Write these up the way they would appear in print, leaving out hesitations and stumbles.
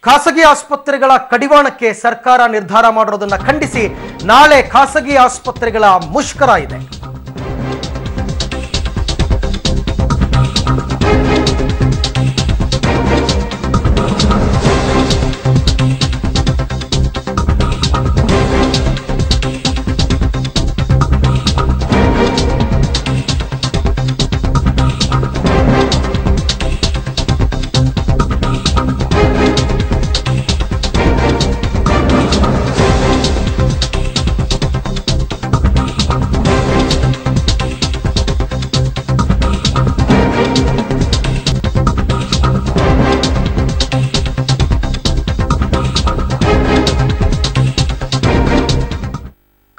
ಖಾಸಗಿ ಆಸ್ಪತ್ರೆಗಳ ಕಡಿವಾಣಕ್ಕೆ ಸರ್ಕಾರ ನಿರ್ಧಾರ ಮಾಡಿರೋದನ್ನ ಖಂಡಿಸಿ ನಾಳೆ ಖಾಸಗಿ ಆಸ್ಪತ್ರೆಗಳ ಮುಷ್ಕರ ಇದೆ.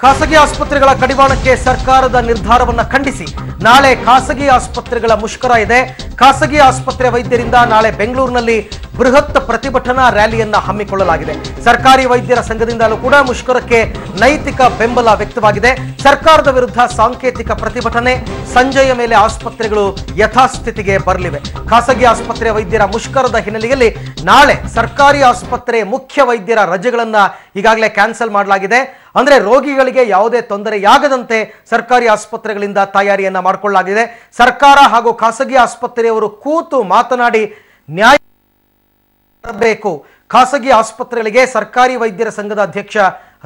ಖಾಸಗಿ ಆಸ್ಪತ್ರೆಗಳ ಕಡಿವಾಣಕ್ಕೆ ಸರ್ಕಾರದ ನಿರ್ಧಾರವನ್ನು ಖಂಡಿಸಿ ನಾಳೆ ಖಾಸಗಿ ಆಸ್ಪತ್ರೆಗಳ ಮುಷ್ಕರ ಇದೆ. ಖಾಸಗಿ ಆಸ್ಪತ್ರೆ ವೈದ್ಯರಿಂದ ನಾಳೆ ಬೆಂಗಳೂರಿನಲ್ಲಿ ಬೃಹತ್ ಪ್ರತಿಭಟನಾ ರ್ಯಾಲಿಯನ್ನ ಹಮ್ಮಿಕೊಳ್ಳಲಾಗಿದೆ. ಸರ್ಕಾರಿ ವೈದ್ಯರ ಸಂಘದಿಂದಲೂ ಕೂಡ ಮುಷ್ಕರಕ್ಕೆ ನೈತಿಕ ಬೆಂಬಲ ವ್ಯಕ್ತವಾಗಿದೆ. ಸರ್ಕಾರದ ವಿರುದ್ಧ ಸಾಂಕೇತಿಕ ಪ್ರತಿಭಟನೆ, ಸಂಜೆಯ ಮೇಲೆ ಆಸ್ಪತ್ರೆಗಳು ಯಥಾಸ್ಥಿತಿಗೆ ಬರಲಿವೆ. ಖಾಸಗಿ ಆಸ್ಪತ್ರೆ ವೈದ್ಯರ ಮುಷ್ಕರದ ಹಿನ್ನೆಲೆಯಲ್ಲಿ ನಾಳೆ ಸರ್ಕಾರಿ ಆಸ್ಪತ್ರೆ ಮುಖ್ಯ ವೈದ್ಯರ ರಜೆಗಳನ್ನ ಈಗಾಗಲೇ ಕ್ಯಾನ್ಸಲ್ ಮಾಡಲಾಗಿದೆ. ಅಂದ್ರೆ ರೋಗಿಗಳಿಗೆ ಯಾವುದೇ ತೊಂದರೆಯಾಗದಂತೆ ಸರ್ಕಾರಿ ಆಸ್ಪತ್ರೆಗಳಿಂದ ತಯಾರಿಯನ್ನ ಮಾಡಿಕೊಳ್ಳಲಾಗಿದೆ. ಸರ್ಕಾರ ಹಾಗೂ ಖಾಸಗಿ ಆಸ್ಪತ್ರೆಯವರು ಕೂತು ಮಾತನಾಡಿ ನ್ಯಾಯ ಬೇಕು. ಖಾಸಗಿ ಆಸ್ಪತ್ರೆಗಳಿಗೆ ಸರ್ಕಾರಿ ವೈದ್ಯರ ಸಂಘದ ಅಧ್ಯಕ್ಷ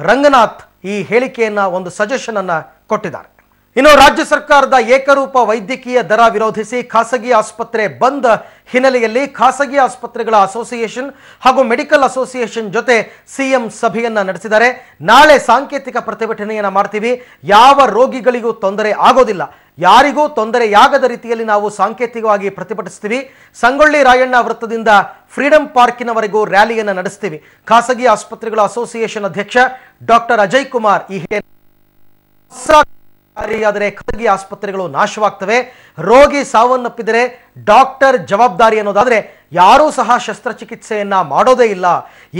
ರಂಗನಾಥ್ ಈ ಹೇಳಿಕೆಯನ್ನ ಒಂದು ಸಜೆಷನ್ ಅನ್ನ ಕೊಟ್ಟಿದ್ದಾರೆ. ಇನ್ನು ರಾಜ್ಯ ಸರ್ಕಾರದ ಏಕರೂಪ ವೈದ್ಯಕೀಯ ದರ ವಿರೋಧಿಸಿ ಖಾಸಗಿ ಆಸ್ಪತ್ರೆ ಬಂದ್ ಹಿನ್ನೆಲೆಯಲ್ಲಿ ಖಾಸಗಿ ಆಸ್ಪತ್ರೆಗಳ ಅಸೋಸಿಯೇಷನ್ ಹಾಗೂ ಮೆಡಿಕಲ್ ಅಸೋಸಿಯೇಷನ್ ಜೊತೆ ಸಿಎಂ ಸಭೆಯನ್ನ ನಡೆಸಿದ್ದಾರೆ. ನಾಳೆ ಸಾಂಕೇತಿಕ ಪ್ರತಿಭಟನೆಯನ್ನ ಮಾಡ್ತೀವಿ, ಯಾವ ರೋಗಿಗಳಿಗೂ ತೊಂದರೆ ಆಗೋದಿಲ್ಲ, ಯಾರಿಗೂ ತೊಂದರೆಯಾಗದ ರೀತಿಯಲ್ಲಿ ನಾವು ಸಾಂಕೇತಿಕವಾಗಿ ಪ್ರತಿಭಟಿಸ್ತೀವಿ. ಸಂಗೊಳ್ಳಿ ರಾಯಣ್ಣ ವೃತ್ತದಿಂದ ಫ್ರೀಡಂ ಪಾರ್ಕಿನವರೆಗೂ ರ್ಯಾಲಿಯನ್ನು ನಡೆಸ್ತೀವಿ. ಖಾಸಗಿ ಆಸ್ಪತ್ರೆಗಳ ಅಸೋಸಿಯೇಷನ್ ಅಧ್ಯಕ್ಷ ಡಾಕ್ಟರ್ ಅಜಯ್ ಕುಮಾರ್ ಈ ಆದರೆ ಖಾಸಗಿ ಆಸ್ಪತ್ರೆಗಳು ನಾಶವಾಗ್ತವೆ, ರೋಗಿ ಸಾವನ್ನಪ್ಪಿದರೆ ಡಾಕ್ಟರ್ ಜವಾಬ್ದಾರಿ ಅನ್ನೋದಾದ್ರೆ ಯಾರೂ ಸಹ ಶಸ್ತ್ರಚಿಕಿತ್ಸೆಯನ್ನ ಮಾಡೋದೇ ಇಲ್ಲ.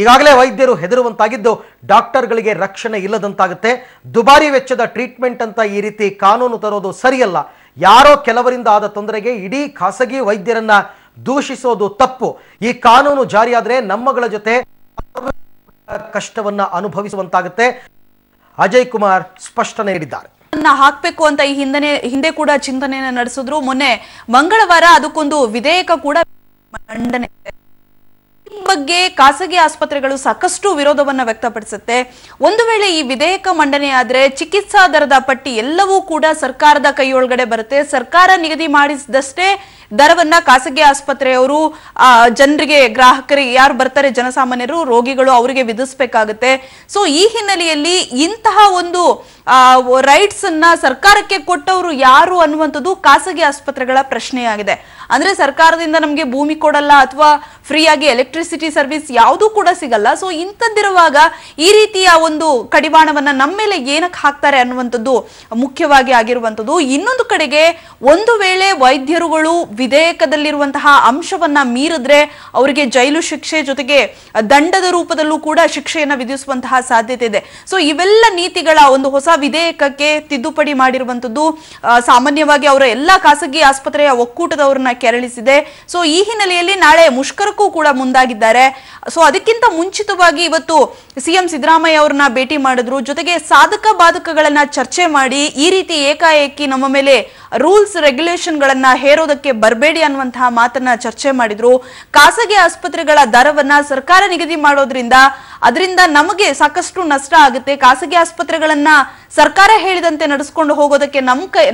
ಈಗಾಗಲೇ ವೈದ್ಯರು ಹೆದರುವಂತಾಗಿದ್ದು ಡಾಕ್ಟರ್ಗಳಿಗೆ ರಕ್ಷಣೆ ಇಲ್ಲದಂತಾಗುತ್ತೆ. ದುಬಾರಿ ವೆಚ್ಚದ ಟ್ರೀಟ್ಮೆಂಟ್ ಅಂತ ಈ ರೀತಿ ಕಾನೂನು ತರೋದು ಸರಿಯಲ್ಲ. ಯಾರೋ ಕೆಲವರಿಂದ ಆದ ತೊಂದರೆಗೆ ಇಡೀ ಖಾಸಗಿ ವೈದ್ಯರನ್ನ ದೂಷಿಸೋದು ತಪ್ಪು. ಈ ಕಾನೂನು ಜಾರಿಯಾದರೆ ನಮ್ಮಗಳ ಜೊತೆ ಕಷ್ಟವನ್ನ ಅನುಭವಿಸುವಂತಾಗುತ್ತೆ. ಅಜಯ್ ಕುಮಾರ್ ಸ್ಪಷ್ಟನೆ ನೀಡಿದ್ದಾರೆ. ಹಾಕ್ಬೇಕು ಅಂತ ಈ ಹಿಂದೆ ಕೂಡ ಚಿಂತನೆಯನ್ನ ನಡೆಸಿದ್ರು. ಮೊನ್ನೆ ಮಂಗಳವಾರ ಅದಕ್ಕೊಂದು ವಿಧೇಯಕ ಕೂಡ ಮಂಡನೆ ಬಗ್ಗೆ ಖಾಸಗಿ ಆಸ್ಪತ್ರೆಗಳು ಸಾಕಷ್ಟು ವಿರೋಧವನ್ನ ವ್ಯಕ್ತಪಡಿಸುತ್ತೆ. ಒಂದು ವೇಳೆ ಈ ವಿಧೇಯಕ ಮಂಡನೆ ಆದ್ರೆ ಚಿಕಿತ್ಸಾ ದರದ ಪಟ್ಟಿ ಎಲ್ಲವೂ ಕೂಡ ಸರ್ಕಾರದ ಕೈಯೊಳಗಡೆ ಬರುತ್ತೆ. ಸರ್ಕಾರ ನಿಗದಿ ಮಾಡಿಸಿದಷ್ಟೇ ದರವನ್ನ ಖಾಸಗಿ ಆಸ್ಪತ್ರೆಯವರು ಜನರಿಗೆ, ಗ್ರಾಹಕರಿಗೆ, ಯಾರು ಬರ್ತಾರೆ ಜನಸಾಮಾನ್ಯರು, ರೋಗಿಗಳು, ಅವರಿಗೆ ವಿಧಿಸಬೇಕಾಗುತ್ತೆ. ಸೊ ಈ ಹಿನ್ನೆಲೆಯಲ್ಲಿ ಇಂತಹ ಒಂದು ರೈಟ್ಸ್ ಅನ್ನ ಸರ್ಕಾರಕ್ಕೆ ಕೊಟ್ಟವರು ಯಾರು ಅನ್ನುವಂಥದ್ದು ಖಾಸಗಿ ಆಸ್ಪತ್ರೆಗಳ ಪ್ರಶ್ನೆಯಾಗಿದೆ. ಅಂದ್ರೆ ಸರ್ಕಾರದಿಂದ ನಮಗೆ ಭೂಮಿ ಕೊಡಲ್ಲ ಅಥವಾ ಫ್ರೀಯಾಗಿ ಎಲೆಕ್ಟ್ರಿಸಿಟಿ ಸರ್ವಿಸ್ ಯಾವುದೂ ಕೂಡ ಸಿಗಲ್ಲ. ಸೊ ಇಂಥದ್ದಿರುವಾಗ ಈ ರೀತಿಯ ಒಂದು ಕಡಿವಾಣವನ್ನ ನಮ್ಮ ಮೇಲೆ ಏನಕ್ಕೆ ಹಾಕ್ತಾರೆ ಅನ್ನುವಂಥದ್ದು ಮುಖ್ಯವಾಗಿ ಆಗಿರುವಂಥದ್ದು. ಇನ್ನೊಂದು ಕಡೆಗೆ ಒಂದು ವೇಳೆ ವೈದ್ಯರುಗಳು ವಿಧೇಯಕದಲ್ಲಿರುವಂತಹ ಅಂಶವನ್ನ ಮೀರಿದ್ರೆ ಅವರಿಗೆ ಜೈಲು ಶಿಕ್ಷೆ ಜೊತೆಗೆ ದಂಡದ ರೂಪದಲ್ಲೂ ಕೂಡ ಶಿಕ್ಷೆಯನ್ನ ವಿಧಿಸುವಂತಹ ಸಾಧ್ಯತೆ ಇದೆ. ಸೊ ಇವೆಲ್ಲ ನೀತಿಗಳ ಒಂದು ಹೊಸ ವಿಧೇಯಕಕ್ಕೆ ತಿದ್ದುಪಡಿ ಮಾಡಿರುವಂತದ್ದು ಸಾಮಾನ್ಯವಾಗಿ ಅವರ ಎಲ್ಲಾ ಖಾಸಗಿ ಆಸ್ಪತ್ರೆಯ ಒಕ್ಕೂಟದವರನ್ನ ಕೆರಳಿಸಿದೆ. ಸೊ ಈ ಹಿನ್ನೆಲೆಯಲ್ಲಿ ನಾಳೆ ಮುಷ್ಕರಕ್ಕೂ ಕೂಡ ಮುಂದಾಗಿದ್ದಾರೆ. ಸೊ ಅದಕ್ಕಿಂತ ಮುಂಚಿತವಾಗಿ ಇವತ್ತು ಸಿಎಂ ಸಿದ್ದರಾಮಯ್ಯ ಅವರನ್ನ ಭೇಟಿ ಮಾಡಿದ್ರು. ಜೊತೆಗೆ ಸಾಧಕ ಬಾಧಕಗಳನ್ನ ಚರ್ಚೆ ಮಾಡಿ ಈ ರೀತಿ ಏಕಾಏಕಿ ನಮ್ಮ ಮೇಲೆ ರೂಲ್ಸ್ ರೆಗ್ಯುಲೇಷನ್ ಗಳನ್ನ ಹೇರೋದಕ್ಕೆ ಬರಬೇಡಿ ಅನ್ನುವಂತಹ ಮಾತನ್ನ ಚರ್ಚೆ ಮಾಡಿದ್ರು. ಖಾಸಗಿ ಆಸ್ಪತ್ರೆಗಳ ದರವನ್ನ ಸರ್ಕಾರ ನಿಗದಿ ಮಾಡೋದ್ರಿಂದ ಅದರಿಂದ ನಮಗೆ ಸಾಕಷ್ಟು ನಷ್ಟ ಆಗುತ್ತೆ. ಖಾಸಗಿ ಆಸ್ಪತ್ರೆಗಳನ್ನ ಸರ್ಕಾರ ಹೇಳಿದಂತೆ ನಡೆಸಿಕೊಂಡು ಹೋಗೋದಕ್ಕೆ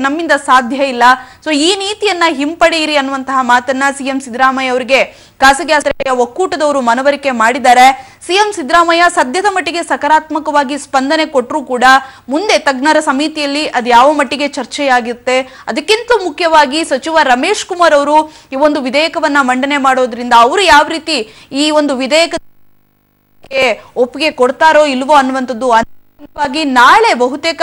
ನಮ್ಮಿಂದ ಸಾಧ್ಯ ಇಲ್ಲ. ಸೊ ಈ ನೀತಿಯನ್ನ ಹಿಂಪಡೆಯಿರಿ ಅನ್ನುವಂತಹ ಮಾತನ್ನ ಸಿಎಂ ಸಿದ್ದರಾಮಯ್ಯ ಅವರಿಗೆ ಖಾಸಗಿ ಆಸ್ಪತ್ರೆಯ ಒಕ್ಕೂಟದವರು ಮನವರಿಕೆ ಮಾಡಿದ್ದಾರೆ. ಸಿಎಂ ಸಿದ್ದರಾಮಯ್ಯ ಸದ್ಯದ ಮಟ್ಟಿಗೆ ಸಕಾರಾತ್ಮಕವಾಗಿ ಸ್ಪಂದನೆ ಕೊಟ್ಟರೂ ಕೂಡ ಮುಂದೆ ತಜ್ಞರ ಸಮಿತಿಯಲ್ಲಿ ಅದು ಯಾವ ಮಟ್ಟಿಗೆ ಚರ್ಚೆಯಾಗುತ್ತೆ. ಅದಕ್ಕಿಂತ ಮುಖ್ಯವಾಗಿ ಸಚಿವ ರಮೇಶ್ ಕುಮಾರ್ ಅವರು ಈ ಒಂದು ವಿಧೇಯಕವನ್ನ ಮಂಡನೆ ಮಾಡೋದ್ರಿಂದ ಅವರು ಯಾವ ರೀತಿ ಈ ಒಂದು ವಿಧೇಯಕ ಒಪ್ಪಿಗೆ ಕೊಡ್ತಾರೋ ಇಲ್ವೋ ಅನ್ನುವಂಥದ್ದು ನಾಳೆ ಬಹುತೇಕ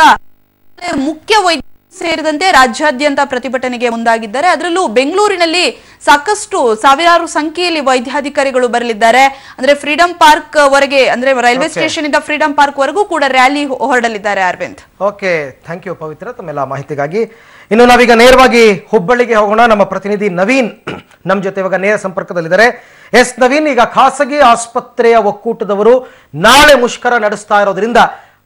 ಮುಖ್ಯ ವೈದ್ಯ ಸೇರಿದಂತೆ ರಾಜ್ಯಾದ್ಯಂತ ಪ್ರತಿಭಟನೆಗೆ ಮುಂದಾಗಿದ್ದಾರೆ. ಅದರಲ್ಲೂ ಬೆಂಗಳೂರಿನಲ್ಲಿ ಸಾಕಷ್ಟು ಸಾವಿರಾರು ಸಂಖ್ಯೆಯಲ್ಲಿ ವೈದ್ಯಾಧಿಕಾರಿಗಳು ಬರಲಿದ್ದಾರೆ. ಅಂದ್ರೆ ಫ್ರೀಡಂ ಪಾರ್ಕ್ ವರೆಗೆ, ಅಂದ್ರೆ ರೈಲ್ವೆ ಸ್ಟೇಷನ್ ಇಂದ ಫ್ರೀಡಂ ಪಾರ್ಕ್ ವರೆಗೂ ಕೂಡ ರ್ಯಾಲಿ ಹೊರಡಲಿದ್ದಾರೆ. Aravind, okay, thank you Pavitra ತಮ್ಮೆಲ್ಲ ಮಾಹಿತಿಗಾಗಿ. ಇನ್ನು ನಾವೀಗ ನೇರವಾಗಿ ಹುಬ್ಬಳ್ಳಿಗೆ ಹೋಗೋಣ. ನಮ್ಮ ಪ್ರತಿನಿಧಿ ನವೀನ್ ನಮ್ಮ ಜೊತೆ ಇವಾಗ ನೇರ ಸಂಪರ್ಕದಲ್ಲಿದ್ದಾರೆ. ಎಸ್ ನವೀನ್, ಈಗ ಖಾಸಗಿ ಆಸ್ಪತ್ರೆಯ ಒಕ್ಕೂಟದವರು ನಾಳೆ ಮುಷ್ಕರ ನಡೆಸ್ತಾ ಇರೋದ್ರಿಂದ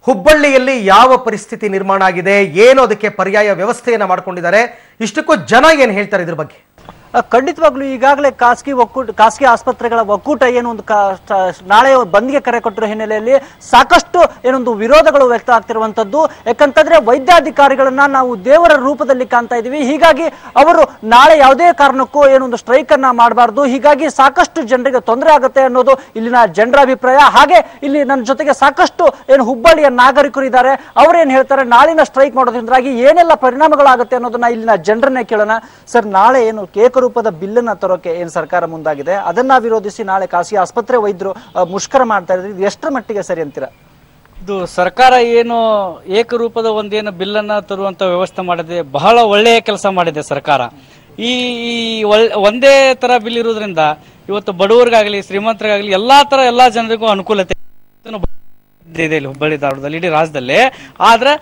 ಹುಬ್ಬಳ್ಳಿಯಲ್ಲಿ ಯಾವ ಪರಿಸ್ಥಿತಿ ನಿರ್ಮಾಣ ಆಗಿದೆ, ಏನು ಅದಕ್ಕೆ ಪರ್ಯಾಯ ವ್ಯವಸ್ಥೆಯನ್ನ ಮಾಡ್ಕೊಂಡಿದ್ದಾರೆ, ಇಷ್ಟಕ್ಕೂ ಜನ ಏನ್ ಹೇಳ್ತಾರೆ ಇದ್ರ ಬಗ್ಗೆ? ಖಂಡಿತವಾಗ್ಲೂ ಈಗಾಗಲೇ ಖಾಸಗಿ ಆಸ್ಪತ್ರೆಗಳ ಒಕ್ಕೂಟ ಏನೊಂದು ನಾಳೆ ಬಂದ್ಗೆ ಕರೆ ಕೊಟ್ಟಿರೋ ಹಿನ್ನೆಲೆಯಲ್ಲಿ ಸಾಕಷ್ಟು ಏನೊಂದು ವಿರೋಧಗಳು ವ್ಯಕ್ತ ಆಗ್ತಿರುವಂತದ್ದು. ಯಾಕಂತಂದ್ರೆ ವೈದ್ಯಾಧಿಕಾರಿಗಳನ್ನ ನಾವು ದೇವರ ರೂಪದಲ್ಲಿ ಕಾಣ್ತಾ ಇದೀವಿ. ಹೀಗಾಗಿ ಅವರು ನಾಳೆ ಯಾವುದೇ ಕಾರಣಕ್ಕೂ ಏನೊಂದು ಸ್ಟ್ರೈಕ್ ಅನ್ನ ಮಾಡಬಾರ್ದು, ಹೀಗಾಗಿ ಸಾಕಷ್ಟು ಜನರಿಗೆ ತೊಂದರೆ ಆಗುತ್ತೆ ಅನ್ನೋದು ಇಲ್ಲಿನ ಜನರ ಅಭಿಪ್ರಾಯ. ಹಾಗೆ ಇಲ್ಲಿ ನನ್ನ ಜೊತೆಗೆ ಸಾಕಷ್ಟು ಏನು ಹುಬ್ಬಳ್ಳಿಯ ನಾಗರಿಕರು ಇದ್ದಾರೆ. ಅವ್ರೇನ್ ಹೇಳ್ತಾರೆ, ನಾಳಿನ ಸ್ಟ್ರೈಕ್ ಮಾಡೋದ್ರಿಂದಾಗಿ ಏನೆಲ್ಲ ಪರಿಣಾಮಗಳಾಗುತ್ತೆ ಅನ್ನೋದನ್ನ ಇಲ್ಲಿನ ಜನರನ್ನೇ ಕೇಳೋಣ. ಸರ್, ನಾಳೆ ಏನು ರೂಪದ ಬಿಲ್ ಅನ್ನ ತರೋಕೆ ಏನ್ ಸರ್ಕಾರ ಮುಂದಾಗಿದೆ, ಅದನ್ನ ವಿರೋಧಿಸಿ ನಾಳೆ ಖಾಸಗಿ ಆಸ್ಪತ್ರೆ ವೈದ್ಯರು ಮುಷ್ಕರ ಮಾಡ್ತಾ ಇದ್ರೆ ಇದು ಎಷ್ಟರ ಮಟ್ಟಿಗೆ ಸರಿ ಅಂತೀರಾ? ಇದು ಸರ್ಕಾರ ಏನು ಏಕರೂಪದ ಒಂದೇನು ಬಿಲ್ ಅನ್ನ ತರುವಂತ ವ್ಯವಸ್ಥೆ ಮಾಡಿದೆ, ಬಹಳ ಒಳ್ಳೆಯ ಕೆಲಸ ಮಾಡಿದೆ ಸರ್ಕಾರ. ಈ ಒಂದೇ ತರ ಬಿಲ್ ಇರೋದ್ರಿಂದ ಇವತ್ತು ಬಡವರಿಗಾಗ್ಲಿ ಶ್ರೀಮಂತರಿಗಾಗ್ಲಿ ಎಲ್ಲಾ ಜನರಿಗೂ ಅನುಕೂಲತೆ ಇದೆ ಇಲ್ಲಿ ಹುಬ್ಬಳ್ಳಿ ಧಾರವಾಡದಲ್ಲಿ, ಇಡೀ ರಾಜ್ಯದಲ್ಲಿ. ಆದ್ರೆ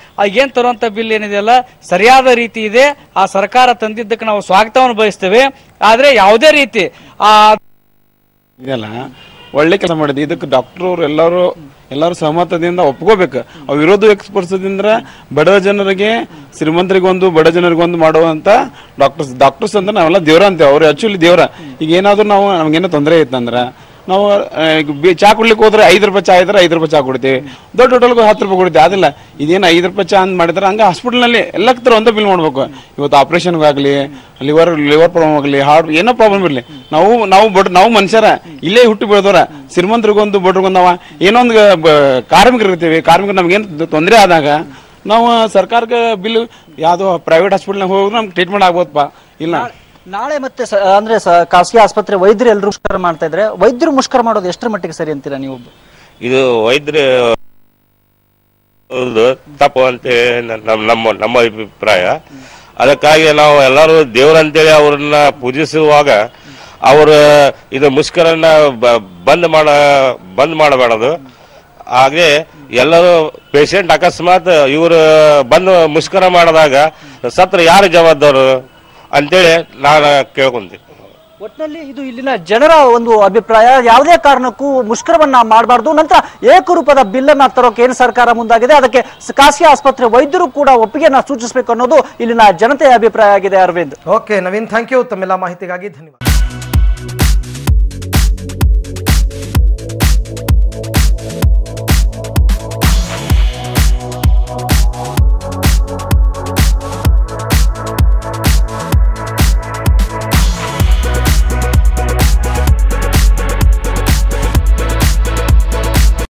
ಏನ್ ತರುವಂತ ಬಿಲ್ ಏನಿದೆಯಲ್ಲ ಸರಿಯಾದ ರೀತಿ ಇದೆ. ಆ ಸರ್ಕಾರ ತಂದಿದ್ದಕ್ಕೆ ನಾವು ಸ್ವಾಗತವನ್ನು ಬಯಸ್ತೇವೆ. ಆದ್ರೆ ಯಾವುದೇ ರೀತಿ ಇದೆಲ್ಲ ಒಳ್ಳೆ ಕೆಲಸ ಮಾಡಿದೆ. ಇದಕ್ಕೆ ಡಾಕ್ಟರ್ ಅವರು ಎಲ್ಲರೂ ಸಹಮತದಿಂದ ಒಪ್ಕೋಬೇಕು. ವಿರೋಧ ವ್ಯಕ್ತಪಡಿಸೋದ್ರಿಂದ ಬಡ ಜನರಿಗೆ, ಶ್ರೀಮಂತರಿಗೊಂದು ಬಡ ಜನರಿಗೊಂದು ಮಾಡುವಂತ ಡಾಕ್ಟರ್ಸ್ ಅಂತ ನಾವೆಲ್ಲ ದೇವ್ರ ಅಂತೇವೆ. ಅವ್ರು ಆಕ್ಚುಲಿ ದೇವ್ರ. ಈಗ ಏನಾದ್ರು ನಮ್ಗೇನೋ ತೊಂದರೆ ಐತಂದ್ರ ನಾವು ಚಾ ಕುಡ್ಲಿಕ್ಕೆ ಹೋದ್ರೆ 5 ರೂಪಾಯಿ ಚಾ ಇದ್ರೆ 5 ರೂಪಾಯಿ ಚಾ ಕೊಡ್ತೀವಿ, ದೊಡ್ಡ ಹೋಟೆಲ್ಗೆ 10 ರೂಪಾಯಿ ಕೊಡ್ತೀವಿ. ಅದಿಲ್ಲ, ಇದೇನು 5 ರೂಪಾಯಿ ಚಾ ಅಂತ ಮಾಡಿದ್ರೆ ಹಂಗ ಹಾಸ್ಪಿಟಲ್ನಲ್ಲಿ ಎಲ್ಲಕ್ಕೆ ತರ ಒಂದೇ ಬಿಲ್ ಮಾಡ್ಬೇಕು. ಇವತ್ತು ಆಪರೇಷನ್ಗಾಗ್ಲಿ, ಲಿವರ್ ಪ್ರಾಬ್ಲಮ್ ಆಗಲಿ, ಹಾರ್ಟ್ ಏನೋ ಪ್ರಾಬ್ಲಮ್ ಇರಲಿ, ನಾವು ಮನುಷ್ಯರ ಇಲ್ಲೇ ಹುಟ್ಟು ಬೆಳೆದವ್ರ. ಶ್ರೀಮಂತರಿಗೊಂದು ಬಡ್ರಿಗೊಂದು ಏನೊಂದು ಕಾರ್ಮಿಕರು ಇರ್ತೀವಿ. ಕಾರ್ಮಿಕರು ನಮ್ಗೇನು ತೊಂದರೆ ಆದಾಗ ನಾವು ಸರ್ಕಾರಕ್ಕೆ ಬಿಲ್ ಯಾವ್ದೋ ಪ್ರೈವೇಟ್ ಹಾಸ್ಪಿಟಲ್ನಾಗ ಹೋಗಿ ನಮ್ಗೆ ಟ್ರೀಟ್ಮೆಂಟ್ ಆಗ್ಬೋದಪ್ಪ. ಇಲ್ಲ, ನಾಳೆ ಮತ್ತೆ ಅಂದ್ರೆ ಖಾಸಗಿ ಆಸ್ಪತ್ರೆ ವೈದ್ಯರು ಎಲ್ಲರೂ ಮುಷ್ಕರ ಮಾಡ್ತಾ ಇದ್ರೆ ವೈದ್ಯರು ಮುಷ್ಕರ ಮಾಡೋದು ಎಷ್ಟರ ಮಟ್ಟಿಗೆ ಸರಿ ಅಂತೀರಾ ನೀವು? ಇದು ವೈದ್ಯರು ತಪ್ಪು ಅಂತ ನಮ್ಮ ಅಭಿಪ್ರಾಯ. ಅದಕ್ಕಾಗಿ ನಾವು ಎಲ್ಲರೂ ದೇವರಂತೇಳಿ ಅವ್ರನ್ನ ಪೂಜಿಸುವಾಗ ಅವರು ಇದು ಮುಷ್ಕರನ್ನ ಬಂದ್ ಮಾಡಬಾರದು. ಹಾಗೆ ಎಲ್ಲರೂ ಪೇಷಂಟ್ ಅಕಸ್ಮಾತ್ ಇವರು ಬಂದು ಮುಷ್ಕರ ಮಾಡಿದಾಗ ಸತ್ರ ಯಾರು ಜವಾಬ್ದಾರು ಅಂತೇಳಿ ನಾನು ಕೇಳ್ಕೊಂತೀನಿ. ಒಟ್ಟಿನಲ್ಲಿ ಇದು ಇಲ್ಲಿನ ಜನರ ಒಂದು ಅಭಿಪ್ರಾಯ. ಯಾವುದೇ ಕಾರಣಕ್ಕೂ ಮುಷ್ಕರವನ್ನ ಮಾಡಬಾರ್ದು. ನಂತರ ಏಕರೂಪದ ಬಿಲ್ ಅನ್ನ ತರೋಕೆ ಏನು ಸರ್ಕಾರ ಮುಂದಾಗಿದೆ, ಅದಕ್ಕೆ ಖಾಸಗಿ ಆಸ್ಪತ್ರೆ ವೈದ್ಯರು ಕೂಡ ಒಪ್ಪಿಗೆಯನ್ನ ಸೂಚಿಸಬೇಕು ಅನ್ನೋದು ಇಲ್ಲಿನ ಜನತೆಯ ಅಭಿಪ್ರಾಯ ಆಗಿದೆ. Arvind. Okay Naveen, thank you. ತಮ್ಮೆಲ್ಲ ಮಾಹಿತಿಗಾಗಿ ಧನ್ಯವಾದ.